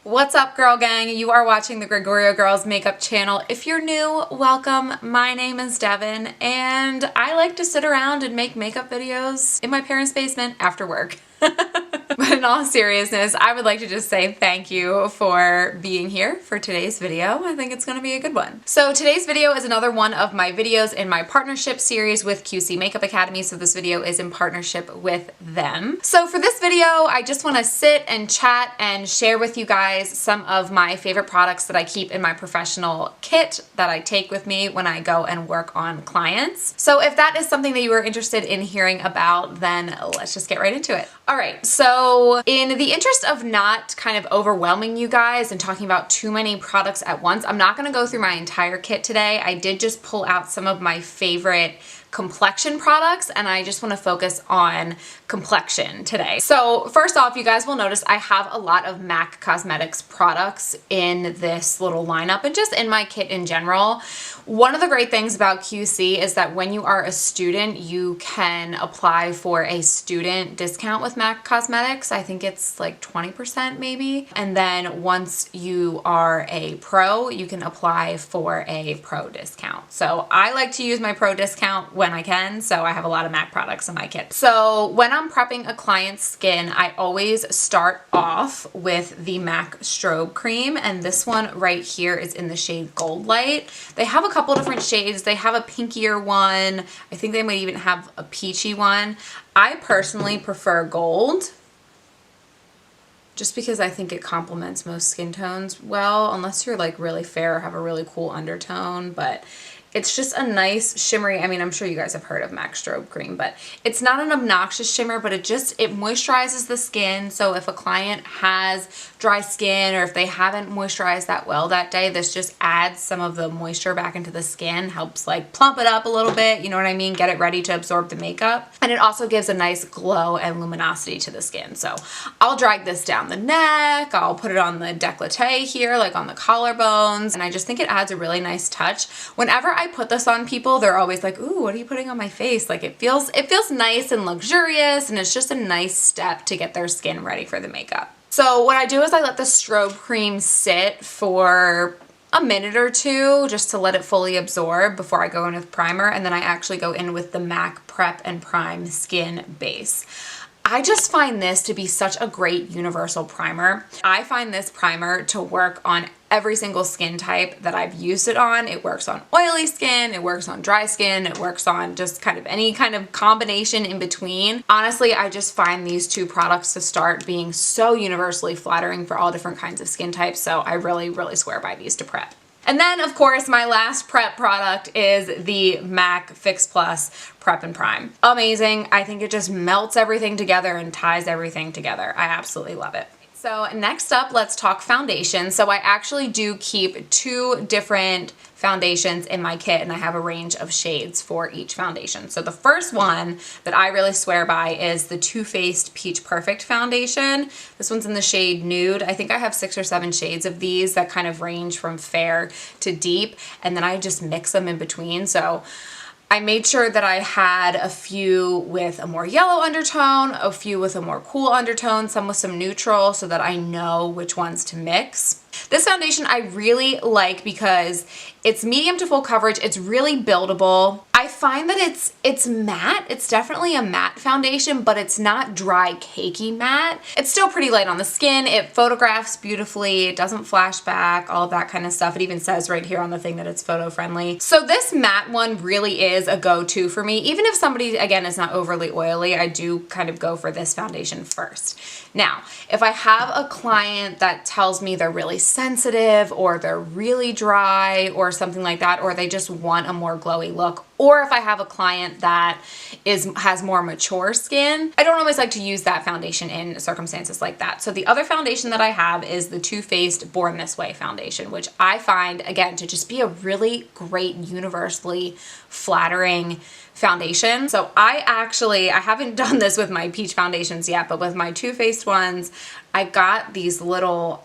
What's up, girl gang? You are watching the Gregorio Girls Makeup channel. If you're new, welcome. My name is Devin, and I like to sit around and make makeup videos in my parents' basement after work. But in all seriousness, I would like to just say thank you for being here for today's video. I think it's going to be a good one. So today's video is another one of my videos in my partnership series with QC Makeup Academy. So this video is in partnership with them. So for this video, I just want to sit and chat and share with you guys some of my favorite products that I keep in my professional kit that I take with me when I go and work on clients. So if that is something that you are interested in hearing about, then let's just get right into it. All right, so in the interest of not kind of overwhelming you guys and talking about too many products at once, I'm not going to go through my entire kit today. I did just pull out some of my favorite Complexion products, and I just want to focus on Complexion today. So first off, you guys will notice I have a lot of MAC Cosmetics products in this little lineup and just in my kit in general. One of the great things about QC is that when you are a student, you can apply for a student discount with MAC Cosmetics. I think it's like 20% maybe. And then once you are a pro, you can apply for a pro discount. So I like to use my pro discount when I can, so I have a lot of MAC products in my kit. So when I'm prepping a client's skin, I always start off with the MAC Strobe Cream, and this one right here is in the shade Gold Light. They have a couple different shades. They have a pinkier one. I think they might even have a peachy one. I personally prefer gold, just because I think it complements most skin tones well, unless you're like really fair or have a really cool undertone, but it's just a nice shimmery, I mean, I'm sure you guys have heard of MAC Strobe Cream, but it's not an obnoxious shimmer, but it moisturizes the skin. So if a client has dry skin or if they haven't moisturized that well that day, this just adds some of the moisture back into the skin, helps like plump it up a little bit, you know what I mean? Get it ready to absorb the makeup. And it also gives a nice glow and luminosity to the skin. So I'll drag this down the neck, I'll put it on the décolleté here, like on the collarbones, and I just think it adds a really nice touch. Whenever I put this on people, they're always like, ooh, what are you putting on my face? Like it feels nice and luxurious, and it's just a nice step to get their skin ready for the makeup. So what I do is I let the strobe cream sit for a minute or two just to let it fully absorb before I go in with primer, and then I actually go in with the MAC Prep and Prime Skin Base. I just find this to be such a great universal primer. I find this primer to work on every single skin type that I've used it on. It works on oily skin, it works on dry skin, it works on just kind of any kind of combination in between. Honestly, I just find these two products to start being so universally flattering for all different kinds of skin types, so I really, really swear by these to prep. And then, of course, my last prep product is the MAC Fix Plus Prep and Prime. Amazing. I think it just melts everything together and ties everything together. I absolutely love it. So next up, let's talk foundation. So I actually do keep two different foundations in my kit, and I have a range of shades for each foundation. So the first one that I really swear by is the Too Faced Peach Perfect foundation. This one's in the shade Nude. I think I have 6 or 7 shades of these that kind of range from fair to deep, and then I just mix them in between. So I made sure that I had a few with a more yellow undertone, a few with a more cool undertone, some with some neutral, so that I know which ones to mix. This foundation I really like because it's medium to full coverage. It's really buildable. I find that it's matte. It's definitely a matte foundation, but it's not dry, cakey matte. It's still pretty light on the skin. It photographs beautifully. It doesn't flash back, all of that kind of stuff. It even says right here on the thing that it's photo friendly. So this matte one really is a go-to for me. Even if somebody, again, is not overly oily, I do kind of go for this foundation first. Now, if I have a client that tells me they're really sensitive or they're really dry or something like that, or they just want a more glowy look, or if I have a client that has more mature skin, I don't always like to use that foundation in circumstances like that. So the other foundation that I have is the Too Faced Born This Way foundation, which I find, again, to just be a really great universally flattering foundation. So I haven't done this with my peach foundations yet, but with my Too Faced ones, I got these little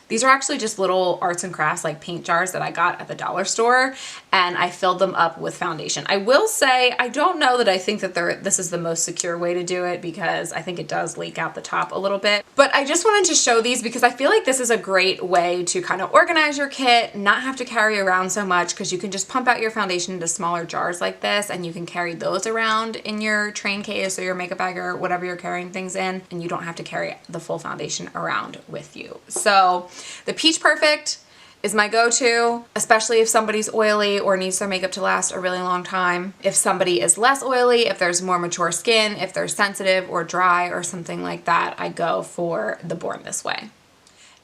These are actually just little arts and crafts like paint jars that I got at the dollar store, and I filled them up with foundation. I will say, I don't know that I think that this is the most secure way to do it, because I think it does leak out the top a little bit. But I just wanted to show these because I feel like this is a great way to kind of organize your kit, not have to carry around so much, because you can just pump out your foundation into smaller jars like this, and you can carry those around in your train case or your makeup bag or whatever you're carrying things in, and you don't have to carry the full foundation around with you. So the Peach Perfect is my go-to, especially if somebody's oily or needs their makeup to last a really long time. If somebody is less oily, if there's more mature skin, if they're sensitive or dry or something like that, I go for the Born This Way.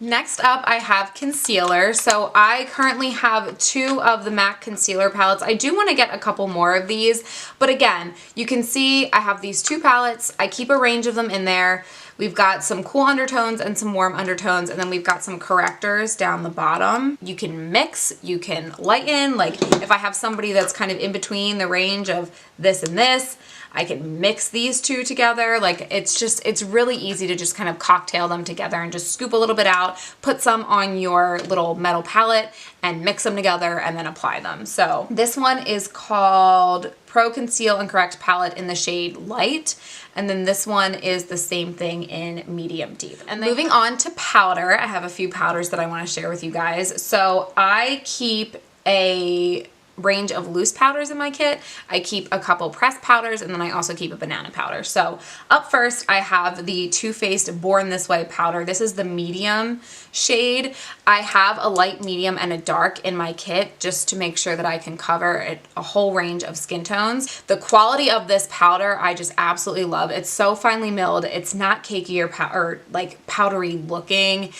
Next up, I have concealer. So I currently have 2 of the MAC concealer palettes. I do want to get a couple more of these, but again, you can see I have these 2 palettes. I keep a range of them in there. We've got some cool undertones and some warm undertones, and then we've got some correctors down the bottom. You can mix, you can lighten, like if I have somebody that's kind of in between the range of this and this, I can mix these 2 together. Like it's really easy to just kind of cocktail them together and just scoop a little bit out, put some on your little metal palette and mix them together and then apply them. So this one is called Pro Conceal and Correct Palette in the shade Light. And then this one is the same thing in medium deep. And then moving on to powder, I have a few powders that I want to share with you guys. So I keep a range of loose powders in my kit. I keep a couple pressed powders, and then I also keep a banana powder. So up first, I have the Too Faced Born This Way powder. This is the medium shade. I have a light, medium, and a dark in my kit just to make sure that I can cover a whole range of skin tones. The quality of this powder, I just absolutely love. It's so finely milled. It's not cakey or like powdery looking.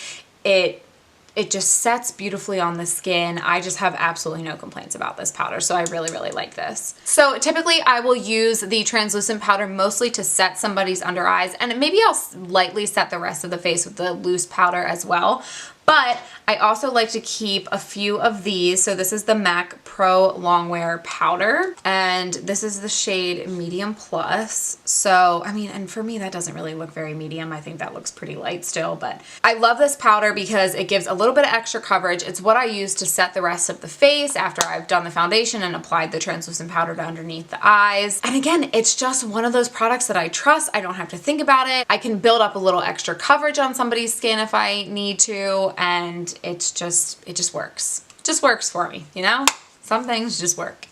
It just sets beautifully on the skin. I just have absolutely no complaints about this powder, so I really, really like this. So typically I will use the translucent powder mostly to set somebody's under eyes, and maybe I'll lightly set the rest of the face with the loose powder as well. But I also like to keep a few of these. So this is the MAC Pro Longwear Powder, and this is the shade Medium Plus. So, I mean, and for me, that doesn't really look very medium. I think that looks pretty light still, but I love this powder because it gives a little bit of extra coverage. It's what I use to set the rest of the face after I've done the foundation and applied the translucent powder to underneath the eyes. And again, it's just one of those products that I trust. I don't have to think about it. I can build up a little extra coverage on somebody's skin if I need to, and it just works. Just works for me, you know? Some things just work.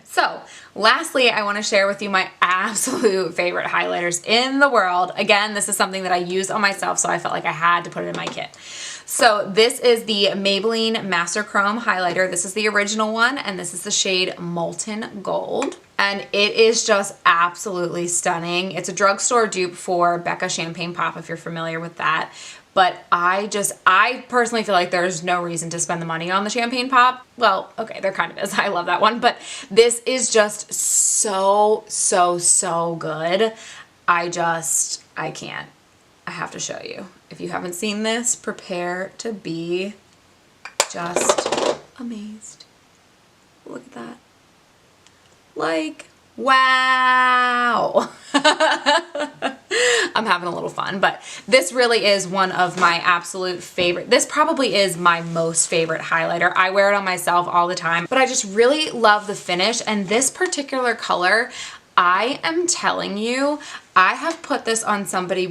So, lastly, I want to share with you my absolute favorite highlighters in the world. Again, this is something that I use on myself, so I felt like I had to put it in my kit. So this is the Maybelline Master Chrome highlighter. This is the original one, and this is the shade Molten Gold. And it is just absolutely stunning. It's a drugstore dupe for Becca Champagne Pop, if you're familiar with that. But I personally feel like there's no reason to spend the money on the Champagne Pop. Well, okay, there kind of is. I love that one. But this is just so, so, so good. I can't. I have to show you. If you haven't seen this, prepare to be just amazed. Look at that. Like, wow. I'm having a little fun, but this really is one of my absolute favorite. This probably is my most favorite highlighter. I wear it on myself all the time, but I just really love the finish, and this particular color, I am telling you, I have put this on somebody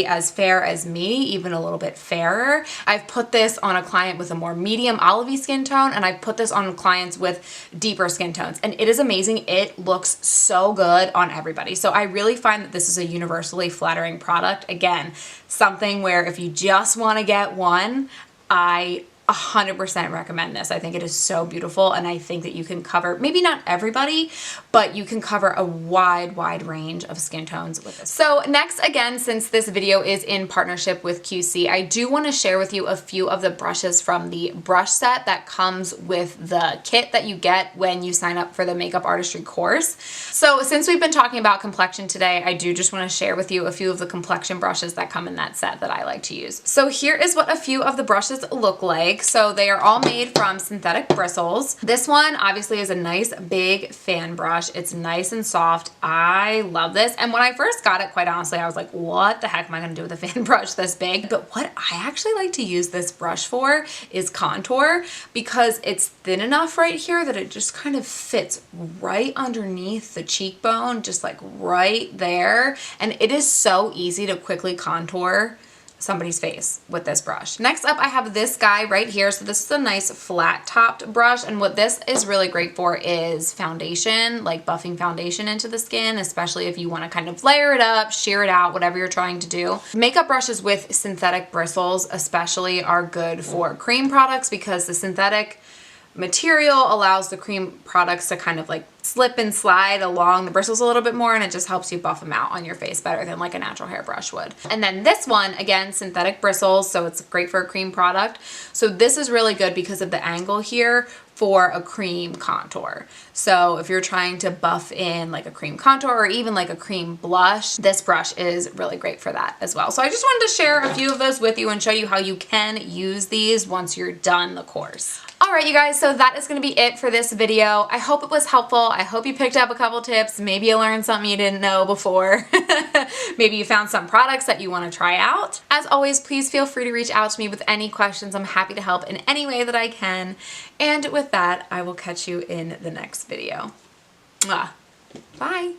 as fair as me, even a little bit fairer. I've put this on a client with a more medium olivey skin tone, and I've put this on clients with deeper skin tones, and it is amazing. It looks so good on everybody. So I really find that this is a universally flattering product. Again, something where if you just want to get one, I 100% recommend this. I think it is so beautiful, and I think that you can cover, maybe not everybody, but you can cover a wide range of skin tones with this. So next, again, since this video is in partnership with QC, I do want to share with you a few of the brushes from the brush set that comes with the kit that you get when you sign up for the makeup artistry course. So since we've been talking about complexion today, I do just want to share with you a few of the complexion brushes that come in that set that I like to use. So here is what a few of the brushes look like. big. So they are all made from synthetic bristles. This one obviously is a nice big fan brush. It's nice and soft. I love this. And when I first got it, quite honestly, I was like, what the heck am I gonna do with a fan brush this big? But what I actually like to use this brush for is contour, because it's thin enough right here that it just kind of fits right underneath the cheekbone, just like right there. And it is so easy to quickly contour somebody's face with this brush. Next up, I have this guy right here. So this is a nice flat topped brush. And what this is really great for is foundation, like buffing foundation into the skin, especially if you want to kind of layer it up, sheer it out, whatever you're trying to do. Makeup brushes with synthetic bristles especially are good for cream products, because the synthetic material allows the cream products to kind of like slip and slide along the bristles a little bit more, and it just helps you buff them out on your face better than like a natural hairbrush would. And then this one, again, synthetic bristles, so it's great for a cream product. So this is really good because of the angle here for a cream contour. So if you're trying to buff in like a cream contour or even like a cream blush, this brush is really great for that as well. So I just wanted to share a few of those with you and show you how you can use these once you're done the course. All right, you guys, so that is going to be it for this video. I hope it was helpful. I hope you picked up a couple tips. Maybe you learned something you didn't know before. Maybe you found some products that you want to try out. As always, please feel free to reach out to me with any questions. I'm happy to help in any way that I can. And with that, I will catch you in the next video. Mwah. Bye.